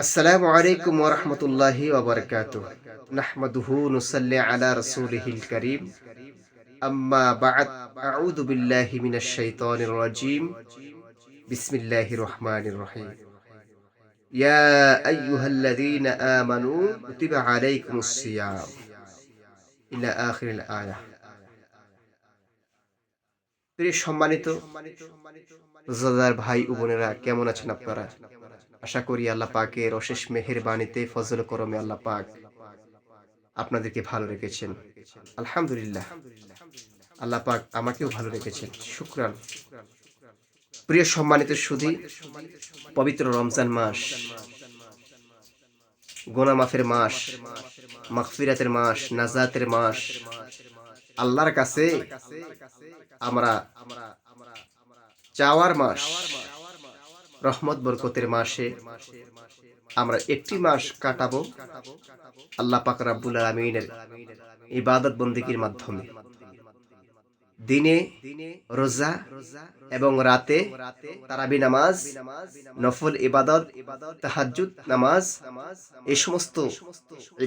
আসসালামু আলাইকুম ওয়া রাহমাতুল্লাহি ওয়া বারাকাতুহু। নাহমাদুহু নুসাল্লি আলা রাসূলিহিল কারীম। আম্মা বা'দ। আউযু বিল্লাহি মিনাশ শাইতানির রাজীম। বিসমিল্লাহির রহমানির রহিম। ইয়া আইয়ুহাল্লাযীনা আমানু কুতিবা আলাইকুমুস সিয়াম ইলা আখিরিল আয়াহ। প্রিয় সম্মানিত রোজাদার ভাই ও বোনেরা, কেমন আছেন আপনারা? আশা করি আল্লাহ পাকের অশেষ মেহেরবানিতে ফজল করমে আল্লাহ পাক আপনাদেরকে ভালো রেখেছেন। আলহামদুলিল্লাহ। আল্লাহ পাক আমাকেও ভালো রেখেছেন। শুকরান। প্রিয় সম্মানিত সুধী, পবিত্র রমজান মাস, গুনাহ মাফের মাস, মাগফিরাতের মাস, নাজাতের মাস। আল্লাহর কাছে আমরা চাওয়ার মাস, রহমত বরকতের মাসে আমরা একটি মাস কাটাবো আল্লাহ পাক রাব্বুল আলামিনের ইবাদত বন্দেগীর মাধ্যমে। দিনে রোজা এবং রাতে তারাবি নামাজ, নফল ইবাদত, তাহাজ্জুদ নামাজ, এই সমস্ত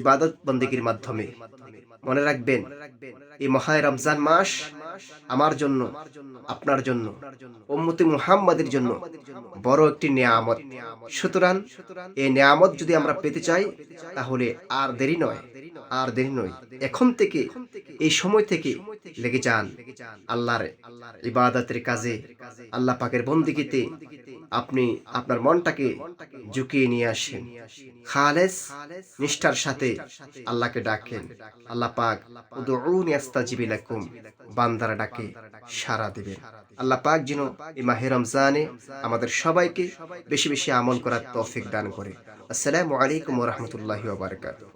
ইবাদত বন্দেগীর মাধ্যমে। মনে রাখবেন, এই মহায় রমজান মাস আমার জন্য, আপনার জন্য, উম্মতে মুহাম্মাদের জন্য বড় একটি নেয়ামত। সুতরাং এই নেয়ামত যদি আমরা পেতে চাই, তাহলে আর দেরি নয়, আর দেরি নয়। এখন থেকে, এই সময় থেকে লেগে যান আল্লাহর ইবাদতের কাজে, আল্লাহ পাকের বন্দেগীতে। আপনি আপনার মনটাকে ঝুঁকিয়ে নিয়ে আসেন, খালেস নিষ্ঠার সাথে আল্লাহকে ডাকেন। আল্লাহ পাক উদউনি আস্তাজিব লাকুম, বান্দারা ডাকে সাড়া দিবেন। আল্লাহ পাক যেন এই মাহে রমজানে আমাদের সবাইকে বেশি বেশি আমল করার তৌফিক দান করে। আসসালামু আলাইকুম ওয়া রাহমাতুল্লাহি ওয়া বারাকাতুহু।